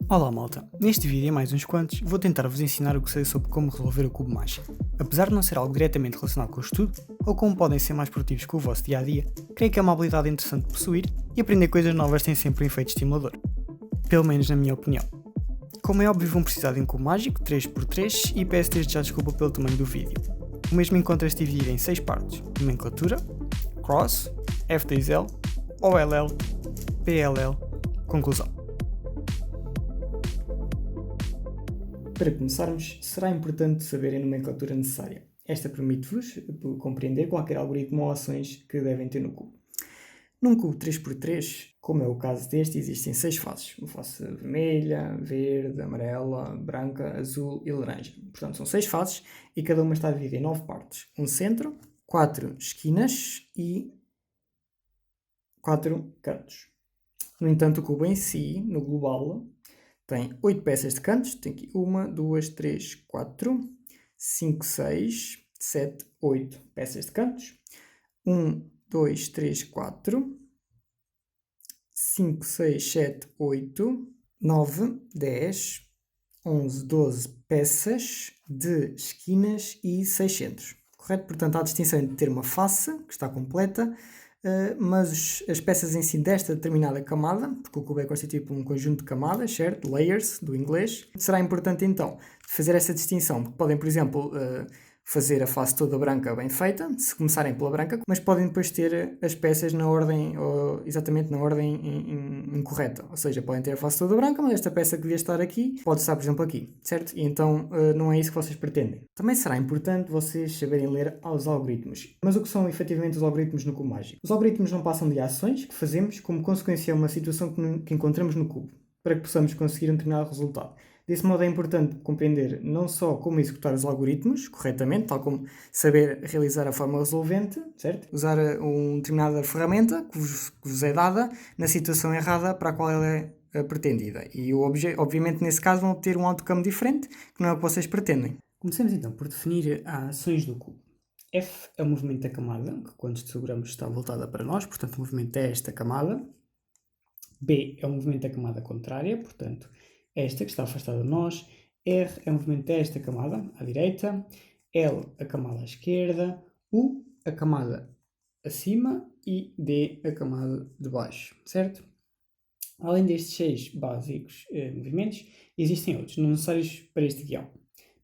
Olá malta, neste vídeo e mais uns quantos vou tentar vos ensinar o que sei sobre como resolver o cubo mágico. Apesar de não ser algo diretamente relacionado com o estudo, ou como podem ser mais produtivos com o vosso dia a dia, creio que é uma habilidade interessante de possuir e aprender coisas novas tem sempre um efeito estimulador. Pelo menos na minha opinião. Como é óbvio vão precisar de um cubo mágico 3x3 e peço desde já desculpa pelo tamanho do vídeo. O mesmo encontra-se dividido em 6 partes: nomenclatura, cross, F2L, OLL, PLL, conclusão. Para começarmos, será importante saber a nomenclatura necessária. Esta permite-vos compreender qualquer algoritmo ou ações que devem ter no cubo. Num cubo 3x3, como é o caso deste, existem 6 faces. Uma face vermelha, verde, amarela, branca, azul e laranja. Portanto, são 6 faces e cada uma está dividida em 9 partes. Um centro, 4 esquinas e 4 cantos. No entanto, o cubo em si, no global, tem 8 peças de cantos, tem aqui 1, 2, 3, 4, 5, 6, 7, 8 peças de cantos. 1, 2, 3, 4, 5, 6, 7, 8, 9, 10, 11, 12 peças de esquinas e 6 centros. Correto? Portanto, há a distinção entre ter uma face, que está completa, mas as peças em si desta determinada camada, porque o cubo é constituído por um conjunto de camadas, certo? Layers, do inglês. Será importante então fazer essa distinção, porque podem, por exemplo, fazer a face toda branca bem feita, se começarem pela branca, mas podem depois ter as peças na ordem, ou exatamente na ordem incorreta. Ou seja, podem ter a face toda branca, mas esta peça que devia estar aqui pode estar, por exemplo, aqui, certo? E então não é isso que vocês pretendem. Também será importante vocês saberem ler os algoritmos. Mas o que são efetivamente os algoritmos no cubo mágico? Os algoritmos não passam de ações que fazemos como consequência a uma situação que encontramos no cubo, para que possamos conseguir um determinado resultado. Desse modo é importante compreender não só como executar os algoritmos corretamente, tal como saber realizar a forma resolvente, certo? Usar uma determinada ferramenta que vos é dada na situação errada para a qual ela é pretendida. E obviamente nesse caso vão obter um outcome diferente, que não é o que vocês pretendem. Comecemos então por definir as ações do cubo. F é o movimento da camada, que quando seguramos está voltada para nós, portanto o movimento é esta camada. B é o movimento da camada contrária, portanto esta que está afastada de nós. R é o movimento desta camada, à direita. L, a camada à esquerda. U, a camada acima. E D, a camada de baixo, certo? Além destes 6 básicos movimentos, existem outros, não necessários para este guião.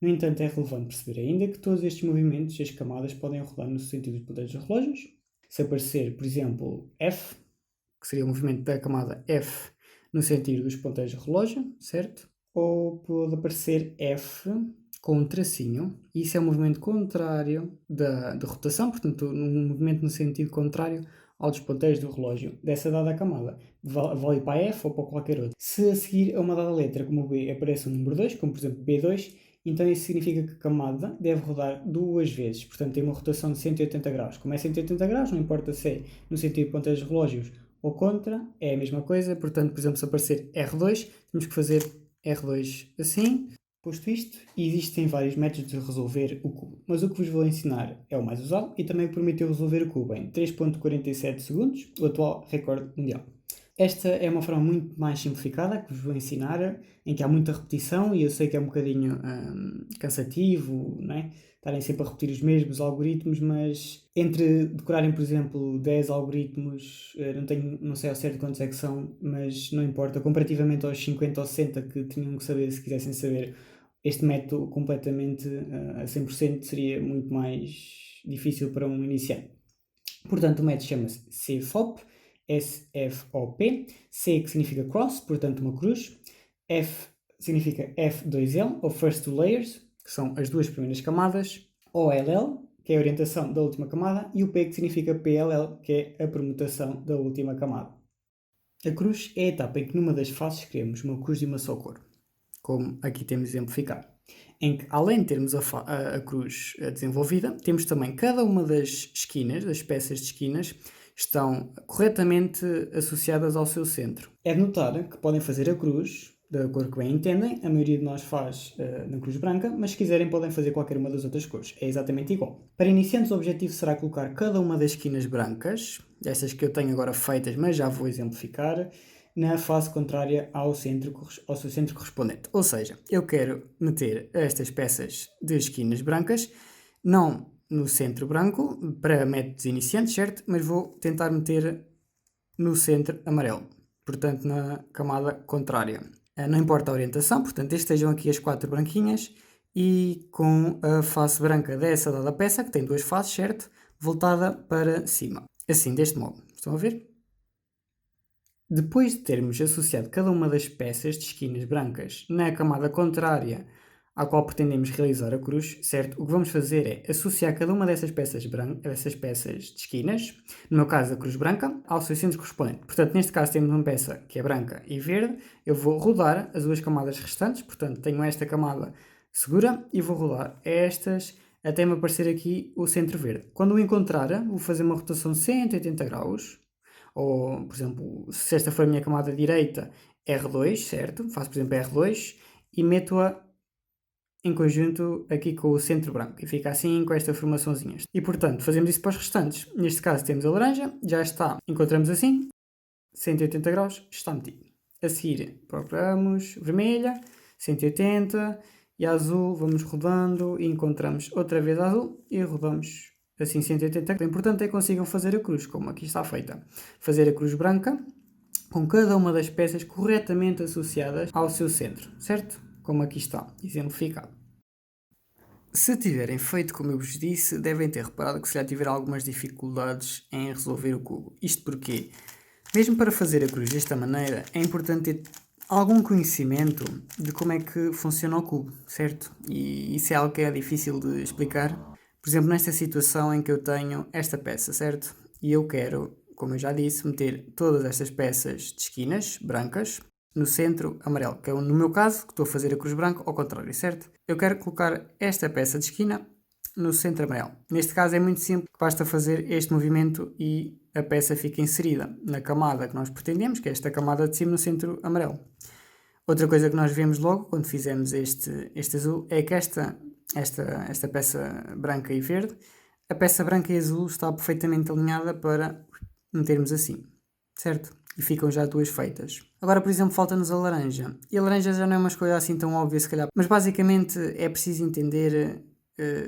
No entanto, é relevante perceber ainda que todos estes movimentos, as camadas, podem rodar no sentido dos ponteiros dos relógios. Se aparecer, por exemplo, F, que seria o movimento da camada F, no sentido dos ponteiros do relógio, certo? Ou pode aparecer F com um tracinho, e isso é um movimento contrário da rotação, portanto, um movimento no sentido contrário ao dos ponteiros do relógio dessa dada camada. Vale para F ou para qualquer outro. Se a seguir a uma dada letra, como o B, aparece o número 2, como por exemplo B2, então isso significa que a camada deve rodar 2 vezes, portanto tem uma rotação de 180 graus. Como é 180 graus, não importa se é no sentido de ponteiros dos relógios ou contra, é a mesma coisa, portanto, por exemplo, se aparecer R2, temos que fazer R2 assim. Posto isto, existem vários métodos de resolver o cubo, mas o que vos vou ensinar é o mais usado e também permitiu resolver o cubo em 3.47 segundos, o atual recorde mundial. Esta é uma forma muito mais simplificada que vos vou ensinar, em que há muita repetição e eu sei que é um bocadinho cansativo, não é? Estarem sempre a repetir os mesmos algoritmos, mas entre decorarem, por exemplo, 10 algoritmos, não sei ao certo quantos é que são, mas não importa, comparativamente aos 50 ou 60 que tinham que saber se quisessem saber, este método completamente a 100% seria muito mais difícil para um iniciante. Portanto, o método chama-se CFOP, SFOP, C que significa cross, portanto uma cruz, F significa F2L, ou First Two Layers, que são as duas primeiras camadas, OLL, que é a orientação da última camada, e o P que significa PLL, que é a permutação da última camada. A cruz é a etapa em que numa das faces criamos uma cruz de uma só cor, como aqui temos exemplificado, em que além de termos a cruz desenvolvida, temos também cada uma das esquinas, das peças de esquinas, estão corretamente associadas ao seu centro. É de notar que podem fazer a cruz da cor que bem entendem, a maioria de nós faz na cruz branca, mas se quiserem podem fazer qualquer uma das outras cores, é exatamente igual. Para iniciantes o objetivo será colocar cada uma das esquinas brancas, estas que eu tenho agora feitas, mas já vou exemplificar, na face contrária ao seu centro correspondente. Ou seja, eu quero meter estas peças de esquinas brancas, não no centro branco, para métodos iniciantes, certo? Mas vou tentar meter no centro amarelo, portanto na camada contrária. Não importa a orientação, portanto estejam aqui as 4 branquinhas e com a face branca dessa dada peça, que tem 2 faces, certo? Voltada para cima. Assim, deste modo. Estão a ver? Depois de termos associado cada uma das peças de esquinas brancas na camada contrária à qual pretendemos realizar a cruz, certo? O que vamos fazer é associar cada uma dessas peças de esquinas, no meu caso a cruz branca, ao seu centro correspondente. Portanto, neste caso temos uma peça que é branca e verde, eu vou rodar as duas camadas restantes, portanto tenho esta camada segura e vou rodar estas até me aparecer aqui o centro verde. Quando o encontrar, vou fazer uma rotação de 180 graus, ou, por exemplo, se esta for a minha camada direita, R2, certo? Faço, por exemplo, R2 e meto-a em conjunto aqui com o centro branco e fica assim com esta formaçãozinha. E, portanto, fazemos isso para os restantes. Neste caso temos a laranja, já está, encontramos assim, 180 graus, está metido. A seguir, procuramos vermelha, 180, e a azul, vamos rodando e encontramos outra vez a azul e rodamos assim 180. O importante é que consigam fazer a cruz, como aqui está feita. Fazer a cruz branca com cada uma das peças corretamente associadas ao seu centro, certo? Como aqui está, exemplificado. Se tiverem feito como eu vos disse, devem ter reparado que se já tiver algumas dificuldades em resolver o cubo. Isto porque, mesmo para fazer a cruz desta maneira, é importante ter algum conhecimento de como é que funciona o cubo, certo? E isso é algo que é difícil de explicar. Por exemplo, nesta situação em que eu tenho esta peça, certo? E eu quero, como eu já disse, meter todas estas peças de esquinas brancas no centro amarelo, que é no meu caso, que estou a fazer a cruz branca ao contrário, certo? Eu quero colocar esta peça de esquina no centro amarelo. Neste caso é muito simples, basta fazer este movimento e a peça fica inserida na camada que nós pretendemos, que é esta camada de cima no centro amarelo. Outra coisa que nós vemos logo, quando fizemos este azul, é que esta peça branca e verde, a peça branca e azul está perfeitamente alinhada para metermos assim, certo? E ficam já duas feitas. Agora, por exemplo, falta-nos a laranja. E a laranja já não é uma escolha assim tão óbvia, se calhar. Mas basicamente é preciso entender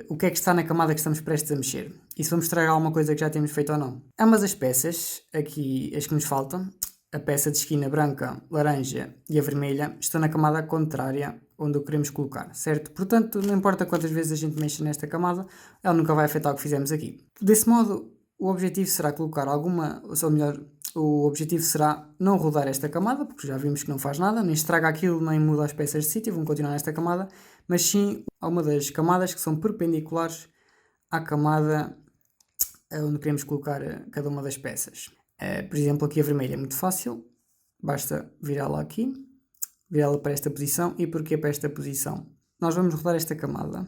o que é que está na camada que estamos prestes a mexer. E se vamos estragar alguma coisa que já temos feito ou não. Ambas as peças, aqui as que nos faltam, a peça de esquina branca, laranja e a vermelha, estão na camada contrária onde o queremos colocar, certo? Portanto, não importa quantas vezes a gente mexa nesta camada, ela nunca vai afetar o que fizemos aqui. Desse modo, o objetivo será colocar alguma, ou melhor, o objetivo será não rodar esta camada, porque já vimos que não faz nada, nem estraga aquilo, nem muda as peças de sítio, vão continuar nesta camada, mas sim a uma das camadas que são perpendiculares à camada onde queremos colocar cada uma das peças. Por exemplo, aqui a vermelha é muito fácil, basta virá-la aqui, virá-la para esta posição. E porquê para esta posição? Nós vamos rodar esta camada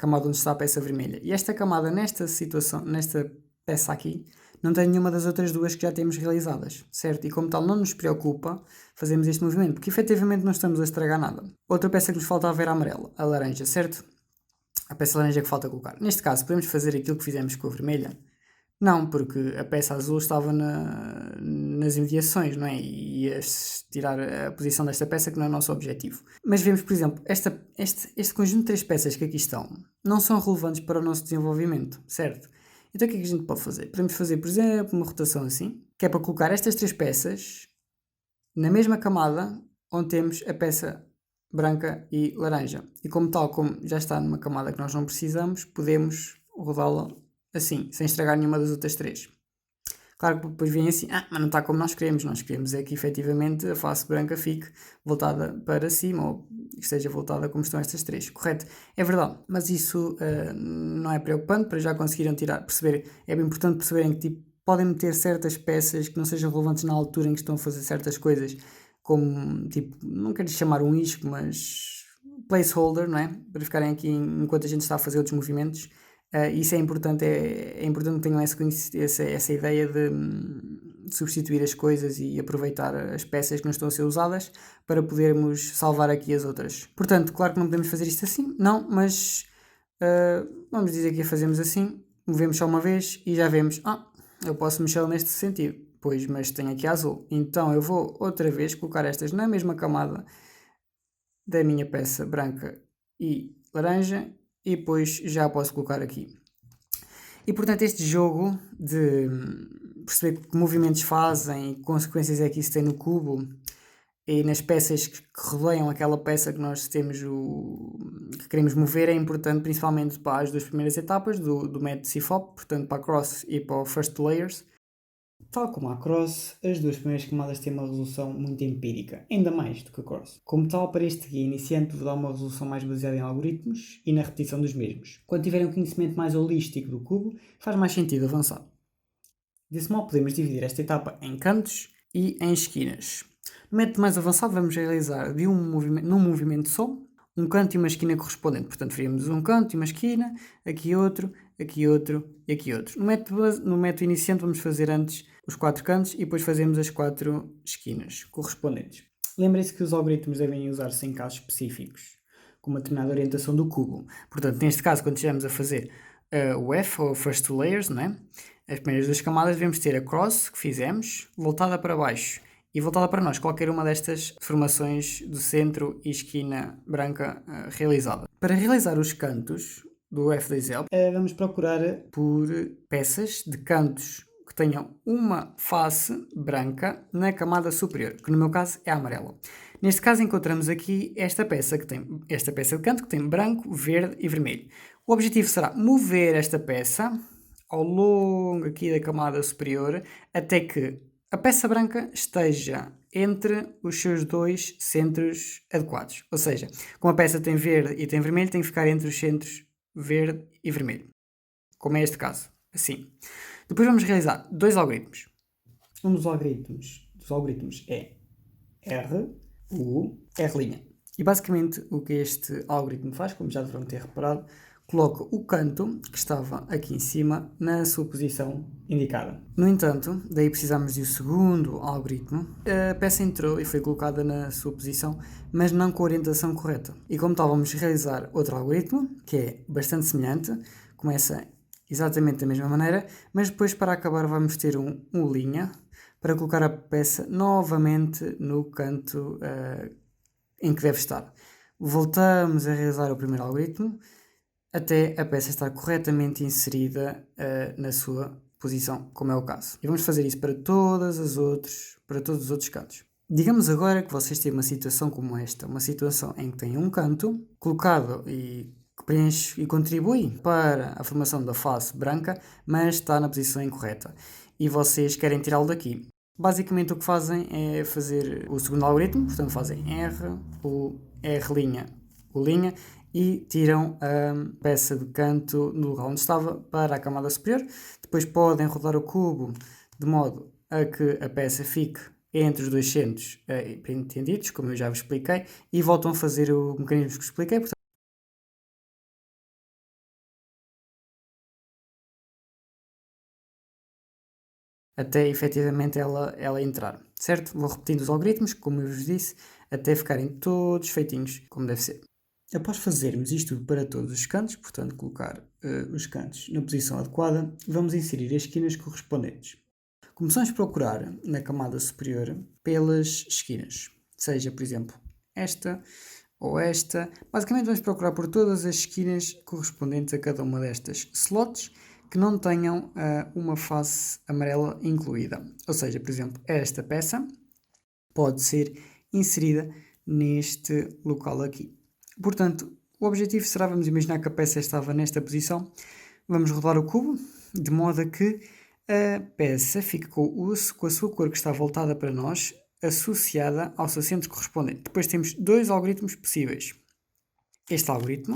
onde está a peça vermelha, e esta camada nesta situação, nesta peça aqui, não tem nenhuma das outras duas que já temos realizadas, certo? E como tal não nos preocupa fazermos este movimento, porque efetivamente não estamos a estragar nada. Outra peça que nos faltava era a amarela, a laranja, certo? A peça laranja que falta colocar. Neste caso, podemos fazer aquilo que fizemos com a vermelha? Não, porque a peça azul estava nas imediações, não é? E ia tirar a posição desta peça, que não é o nosso objetivo. Mas vemos, por exemplo, este conjunto de 3 peças que aqui estão não são relevantes para o nosso desenvolvimento, certo? Então o que é que a gente pode fazer? Podemos fazer, por exemplo, uma rotação assim, que é para colocar estas 3 peças na mesma camada onde temos a peça branca e laranja. E como tal, como já está numa camada que nós não precisamos, podemos rodá-la assim, sem estragar nenhuma das outras 3. Claro que depois vem assim, mas não está como nós queremos é que efetivamente a face branca fique voltada para cima, ou que esteja voltada como estão estas 3, correto? É verdade, mas isso não é preocupante, para já conseguiram perceber, é bem importante perceberem que tipo, podem meter certas peças que não sejam relevantes na altura em que estão a fazer certas coisas, como, tipo, não quero chamar um isco, mas placeholder, não é? Para ficarem aqui enquanto a gente está a fazer outros movimentos. Isso é importante, é importante que tenham essa ideia de substituir as coisas e aproveitar as peças que não estão a ser usadas para podermos salvar aqui as outras. Portanto, claro que não podemos fazer isto assim, não, mas vamos dizer que a fazemos assim, movemos só uma vez e já vemos, eu posso mexê-lo neste sentido. Pois, mas tenho aqui azul. Então eu vou outra vez colocar estas na mesma camada da minha peça branca e laranja e depois já posso colocar aqui. E portanto este jogo de perceber que movimentos fazem e que consequências é que isso tem no cubo e nas peças que rodeiam aquela peça que nós temos que queremos mover é importante principalmente para as duas primeiras etapas do método CFOP, portanto para a Cross e para o First Layers. Tal como a Cross, as duas primeiras camadas têm uma resolução muito empírica, ainda mais do que a Cross. Como tal, para este guia iniciante vou dar uma resolução mais baseada em algoritmos e na repetição dos mesmos. Quando tiverem um conhecimento mais holístico do cubo, faz mais sentido avançar. Desse modo podemos dividir esta etapa em cantos e em esquinas. No método mais avançado vamos realizar num movimento só, um canto e uma esquina correspondente. Portanto, faríamos um canto e uma esquina, aqui outro e aqui outro. No método iniciante vamos fazer antes os 4 cantos e depois fazemos as 4 esquinas correspondentes. Lembrem-se que os algoritmos devem usar-se em casos específicos, com uma determinada orientação do cubo. Portanto, neste caso, quando estivermos a fazer o F, ou First Two Layers, não é? As primeiras duas camadas devemos ter a cross, que fizemos, voltada para baixo e voltada para nós, qualquer uma destas formações do centro e esquina branca realizada. Para realizar os cantos do F2L, vamos procurar por peças de cantos que tenham uma face branca na camada superior, que no meu caso é a amarela. Neste caso encontramos aqui esta peça de canto que tem branco, verde e vermelho. O objetivo será mover esta peça ao longo aqui da camada superior até que a peça branca esteja entre os seus dois centros adequados. Ou seja, como a peça tem verde e tem vermelho, tem que ficar entre os centros verde e vermelho. Como é este caso. Assim. Depois vamos realizar dois algoritmos. Um dos algoritmos é R, U, R'. E basicamente o que este algoritmo faz, como já deverão ter reparado, coloca o canto que estava aqui em cima na sua posição indicada. No entanto, daí precisamos do segundo algoritmo. A peça entrou e foi colocada na sua posição, mas não com a orientação correta. E como tal, vamos realizar outro algoritmo, que é bastante semelhante, começa exatamente da mesma maneira, mas depois para acabar vamos ter um linha para colocar a peça novamente no canto em que deve estar. Voltamos a realizar o primeiro algoritmo até a peça estar corretamente inserida na sua posição, como é o caso. E vamos fazer isso para todos os outros cantos. Digamos agora que vocês têm uma situação como esta, uma situação em que têm um canto colocado e que preenche e contribui para a formação da face branca, mas está na posição incorreta. E vocês querem tirá-lo daqui. Basicamente o que fazem é fazer o segundo algoritmo, portanto fazem R, U, R', U', e tiram a peça de canto no lugar onde estava para a camada superior. Depois podem rodar o cubo de modo a que a peça fique entre os dois centros entendidos, como eu já vos expliquei, e voltam a fazer o mecanismo que expliquei. Portanto, até efetivamente ela entrar, certo? Vou repetindo os algoritmos, como eu vos disse, até ficarem todos feitinhos como deve ser. Após fazermos isto para todos os cantos, portanto colocar os cantos na posição adequada, vamos inserir as esquinas correspondentes. Começamos a procurar na camada superior pelas esquinas, seja por exemplo esta ou esta. Basicamente vamos procurar por todas as esquinas correspondentes a cada uma destas slots que não tenham uma face amarela incluída. Ou seja, por exemplo, esta peça pode ser inserida neste local aqui. Portanto, o objetivo será, vamos imaginar que a peça estava nesta posição, vamos rodar o cubo, de modo a que a peça fique com a sua cor que está voltada para nós, associada ao seu centro correspondente. Depois temos dois algoritmos possíveis. Este algoritmo,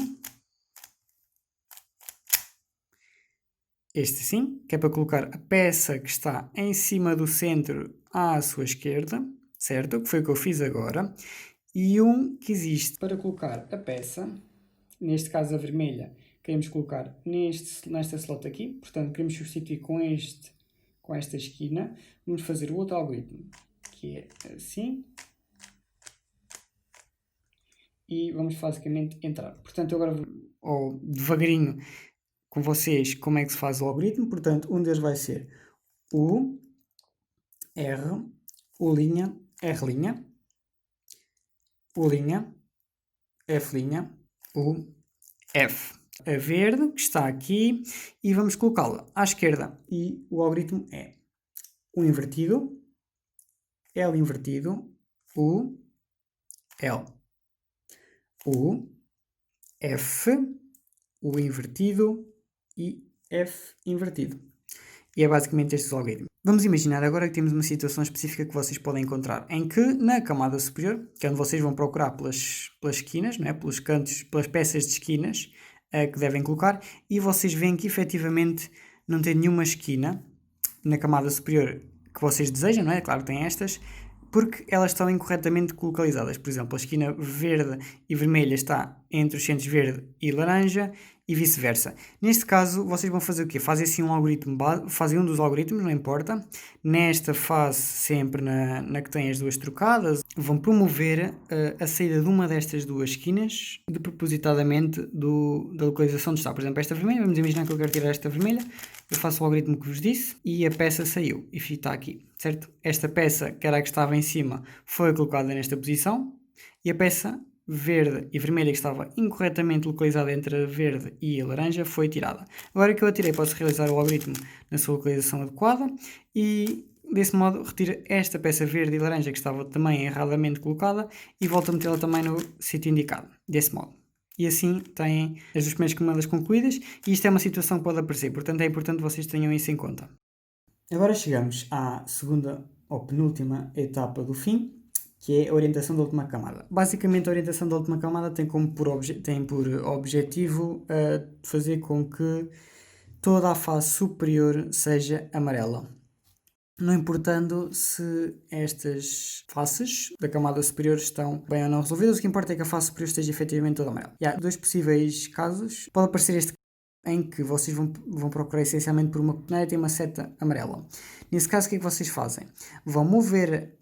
este sim, que é para colocar a peça que está em cima do centro à sua esquerda, certo? Que foi o que eu fiz agora. E um que existe para colocar a peça, neste caso a vermelha, queremos colocar nesta slot aqui, portanto queremos substituir com esta esquina, vamos fazer o outro algoritmo, que é assim, e vamos basicamente entrar. Portanto, agora vou devagarinho com vocês como é que se faz o algoritmo, portanto um deles vai ser U, R, U', R', U', F', U, F. A verde, que está aqui, e vamos colocá-la à esquerda. E o algoritmo é U invertido, L invertido, U, L. U, F, U invertido e F invertido. E é basicamente este o algoritmo. Vamos imaginar agora que temos uma situação específica que vocês podem encontrar, em que na camada superior, que é onde vocês vão procurar pelas esquinas, não é? Pelos cantos, pelas peças de esquinas que devem colocar, e vocês veem que efetivamente não tem nenhuma esquina na camada superior que vocês desejam, não é? Claro que tem estas, porque elas estão incorretamente localizadas. Por exemplo, a esquina verde e vermelha está entre os centros verde e laranja e vice-versa. Neste caso, vocês vão fazer o quê? Fazem assim um algoritmo fazem um dos algoritmos, não importa. Nesta fase, sempre na que tem as duas trocadas, vão promover a saída de uma destas duas esquinas propositadamente da localização onde está. Por exemplo, esta vermelha, vamos imaginar que eu quero tirar esta vermelha, eu faço o algoritmo que vos disse e a peça saiu e está aqui, certo? Esta peça, que era a que estava em cima, foi colocada nesta posição e a peça verde e vermelha que estava incorretamente localizada entre a verde e a laranja foi tirada. Agora que eu a tirei, posso realizar o algoritmo na sua localização adequada e desse modo retiro esta peça verde e laranja que estava também erradamente colocada e volto a metê-la também no sítio indicado, desse modo. E assim têm as duas primeiras camadas concluídas e isto é uma situação que pode aparecer, portanto é importante que vocês tenham isso em conta. Agora chegamos à segunda ou penúltima etapa do fim, que é a orientação da última camada. Basicamente, a orientação da última camada tem por objetivo fazer com que toda a face superior seja amarela. Não importando se estas faces da camada superior estão bem ou não resolvidas, o que importa é que a face superior esteja efetivamente toda amarela. E há dois possíveis casos. Pode aparecer este em que vocês vão procurar essencialmente por uma peneira e tem uma seta amarela. Nesse caso, o que é que vocês fazem? Vão mover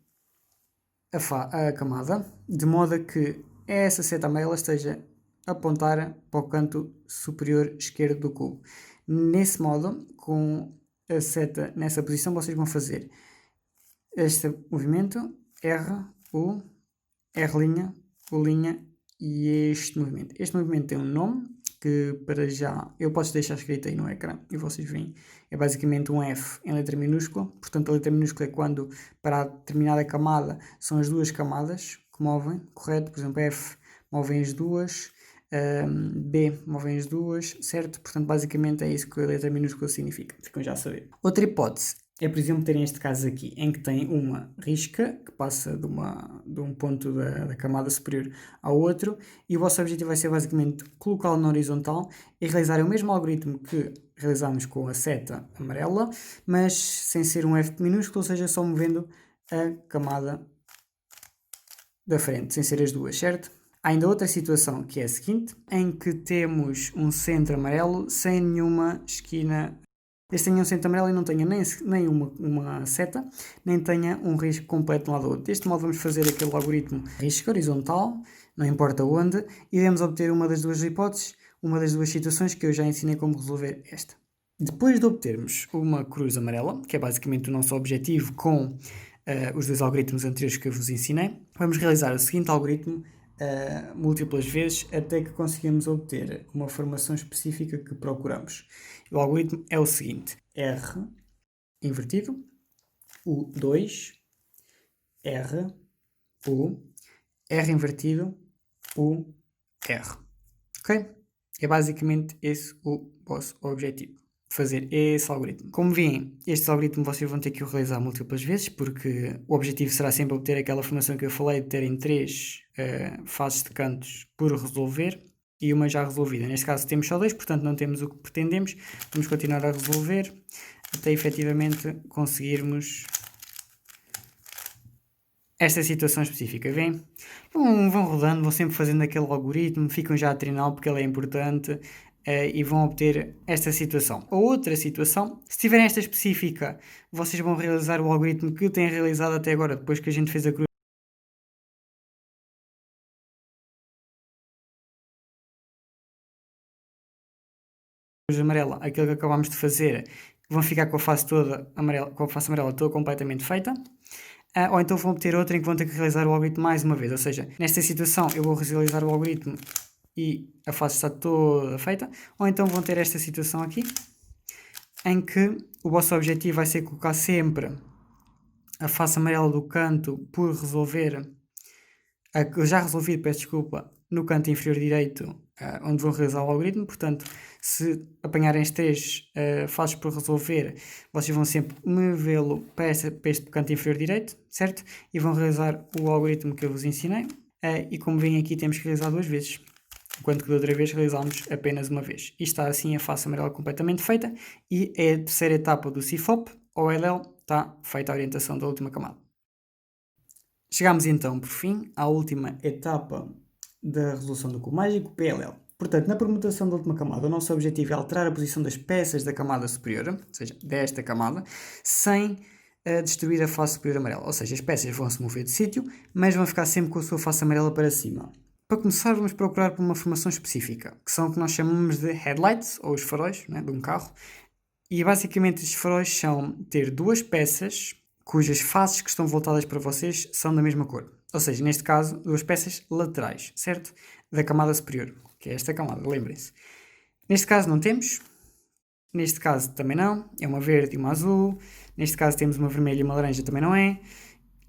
a camada de modo a que essa seta amarela esteja a apontar para o canto superior esquerdo do cubo. Nesse modo, com a seta nessa posição, vocês vão fazer este movimento R, U, R', U' e este movimento. Este movimento tem um nome que para já eu posso deixar escrito aí no ecrã e vocês veem. É basicamente um F em letra minúscula. Portanto, a letra minúscula é quando para a determinada camada são as duas camadas que movem, correto? Por exemplo, F movem as duas, B movem as duas, certo? Portanto, basicamente é isso que a letra minúscula significa. Ficam já a saber. Outra hipótese é, por exemplo, terem este caso aqui, em que tem uma risca que passa de um ponto da camada superior ao outro e o vosso objetivo vai ser basicamente colocá-lo na horizontal e realizar o mesmo algoritmo que realizámos com a seta amarela, mas sem ser um F minúsculo, ou seja, só movendo a camada da frente, sem ser as duas, certo? Há ainda outra situação que é a seguinte, em que temos um centro amarelo sem nenhuma esquina. Este tenha um centro amarelo e não tenha nem uma seta, nem tenha um risco completo de um lado ao outro. Deste modo vamos fazer aquele algoritmo risco horizontal, não importa onde, e devemos obter uma das duas hipóteses, uma das duas situações que eu já ensinei como resolver esta. Depois de obtermos uma cruz amarela, que é basicamente o nosso objetivo com os dois algoritmos anteriores que eu vos ensinei, vamos realizar o seguinte algoritmo múltiplas vezes até que conseguimos obter uma formação específica que procuramos. O algoritmo é o seguinte: R invertido, U2, R, U, R invertido, U, R. Ok? É basicamente esse o vosso objetivo. Fazer esse algoritmo. Como veem, este algoritmo vocês vão ter que o realizar múltiplas vezes, porque o objetivo será sempre obter aquela formação que eu falei de terem 3 faces de cantos por resolver e uma já resolvida. Neste caso temos só 2, portanto não temos o que pretendemos. Vamos continuar a resolver até efetivamente conseguirmos esta situação específica, vem? Vão rodando, vão sempre fazendo aquele algoritmo, ficam já a treinar porque ele é importante e vão obter esta situação. A outra situação, se tiverem esta específica, vocês vão realizar o algoritmo que têm realizado até agora, depois que a gente fez a cruz amarela, aquilo que acabámos de fazer, vão ficar com a face toda amarela, com a face amarela toda completamente feita. ou então vão obter outra em que vão ter que realizar o algoritmo mais uma vez. Ou seja, nesta situação eu vou realizar o algoritmo e a face está toda feita, ou então vão ter esta situação aqui, em que o vosso objetivo vai ser colocar sempre a face amarela do canto por resolver, já resolvido, peço desculpa, no canto inferior direito, onde vão realizar o algoritmo. Portanto, se apanharem as 3 faces por resolver, vocês vão sempre movê-lo para este canto inferior direito, certo? E vão realizar o algoritmo que eu vos ensinei. E como veem aqui, temos que realizar 2 vezes, enquanto que da outra vez realizámos apenas uma vez. E está assim a face amarela completamente feita, e é a terceira etapa do CFOP, ou LL, está feita a orientação da última camada. Chegamos então, por fim, à última etapa da resolução do cubo mágico, PLL. Portanto, na permutação da última camada, o nosso objetivo é alterar a posição das peças da camada superior, ou seja, desta camada, sem destruir a face superior amarela. Ou seja, as peças vão se mover de sítio, mas vão ficar sempre com a sua face amarela para cima. Para começar, vamos procurar por uma formação específica, que são o que nós chamamos de headlights, ou os faróis, né, de um carro. E basicamente estes faróis são ter 2 peças cujas faces que estão voltadas para vocês são da mesma cor. Ou seja, neste caso, 2 peças laterais, certo? Da camada superior, que é esta camada, lembrem-se. Neste caso não temos. Neste caso também não. É uma verde e uma azul. Neste caso temos uma vermelha e uma laranja, também não é.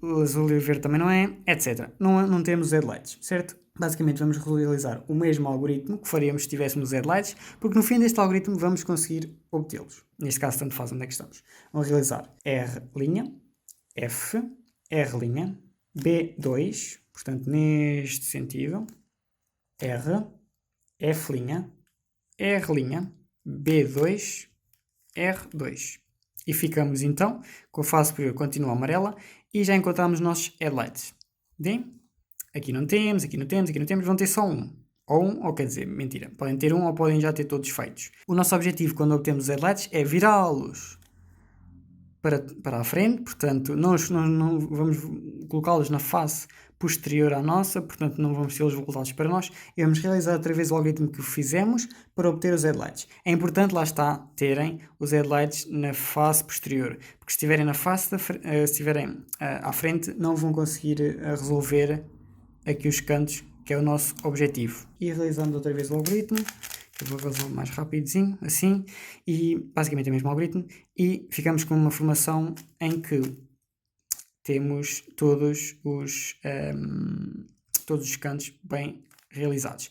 O azul e o verde também não é, etc. Não temos headlights, certo? Basicamente vamos realizar o mesmo algoritmo que faríamos se tivéssemos headlights, porque no fim deste algoritmo vamos conseguir obtê-los. Neste caso tanto faz onde é que estamos. Vamos realizar R', F, R', B2, portanto neste sentido, R, F', R', B2, R2. E ficamos então com a face superior continua amarela e já encontramos os nossos headlights. Bem? Aqui não temos, aqui não temos, aqui não temos, vão ter só um. Ou quer dizer, mentira, podem ter um ou podem já ter todos feitos. O nosso objetivo quando obtemos os headlights é virá-los para a frente, portanto nós não vamos colocá-los na face posterior à nossa, portanto não vamos tê-los voltados para nós, e vamos realizar outra vez o algoritmo que fizemos para obter os headlights. É importante, lá está, terem os headlights na face posterior, porque se estiverem na face, se estiverem à frente, não vão conseguir resolver aqui os cantos, que é o nosso objetivo. E realizando outra vez o algoritmo, eu vou resolver mais rapidinho, assim, e basicamente é o mesmo algoritmo, e ficamos com uma formação em que temos todos os cantos bem realizados.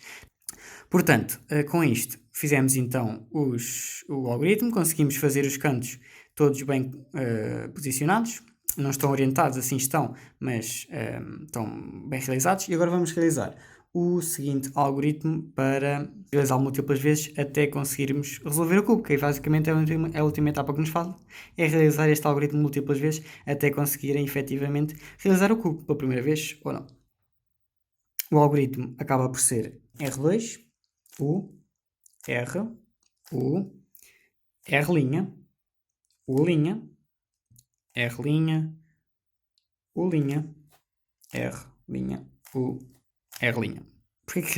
Portanto, com isto fizemos então o algoritmo, conseguimos fazer os cantos todos bem posicionados. Não estão orientados, assim estão, mas estão bem realizados. E agora vamos realizar o seguinte algoritmo para realizá-lo múltiplas vezes até conseguirmos resolver o cubo, que basicamente é a última etapa que nos falta, é realizar este algoritmo múltiplas vezes até conseguirem efetivamente realizar o cubo pela primeira vez ou não. O algoritmo acaba por ser R2, U, R, U, R', U', R', U', R', U, R'. Porquê que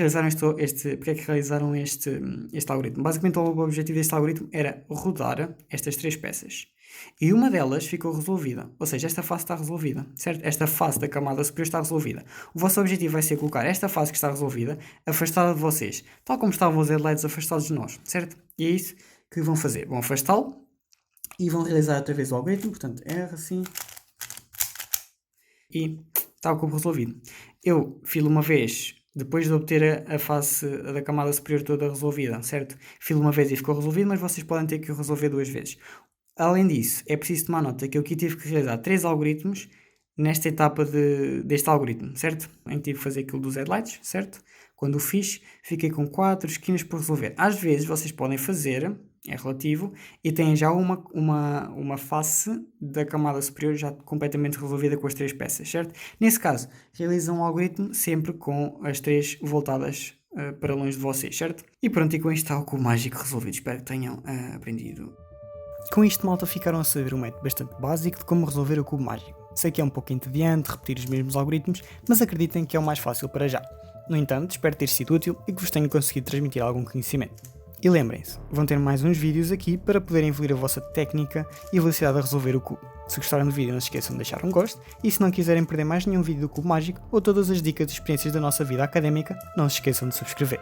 realizaram este algoritmo? Basicamente o objetivo deste algoritmo era rodar estas 3 peças. E uma delas ficou resolvida. Ou seja, esta face está resolvida, certo? Esta face da camada superior está resolvida. O vosso objetivo vai ser colocar esta face que está resolvida afastada de vocês. Tal como estavam os headlights afastados de nós, certo? E é isso que vão fazer. Vão afastá-lo e vão realizar outra vez o algoritmo. Portanto, R assim. E está o cubo resolvido. Eu filo uma vez, depois de obter a face da camada superior toda resolvida, certo? Filo uma vez e ficou resolvido, mas vocês podem ter que o resolver 2 vezes. Além disso, é preciso tomar nota que eu aqui tive que realizar 3 algoritmos nesta etapa deste algoritmo, certo? Em que tive que fazer aquilo dos headlights, certo? Quando o fiz, fiquei com 4 esquinas por resolver. Às vezes vocês podem fazer, é relativo, e têm já uma face da camada superior já completamente resolvida com as 3 peças, certo? Nesse caso, realizam um algoritmo sempre com as 3 voltadas para longe de vocês, certo? E pronto, e com isto está o cubo mágico resolvido. Espero que tenham aprendido. Com isto, malta, ficaram a saber um método bastante básico de como resolver o cubo mágico. Sei que é um pouco entediante repetir os mesmos algoritmos, mas acreditem que é o mais fácil para já. No entanto, espero ter sido útil e que vos tenha conseguido transmitir algum conhecimento. E lembrem-se, vão ter mais uns vídeos aqui para poderem evoluir a vossa técnica e velocidade a resolver o cubo. Se gostaram do vídeo, não se esqueçam de deixar um gosto, e se não quiserem perder mais nenhum vídeo do Cubo Mágico ou todas as dicas e experiências da nossa vida académica, não se esqueçam de subscrever.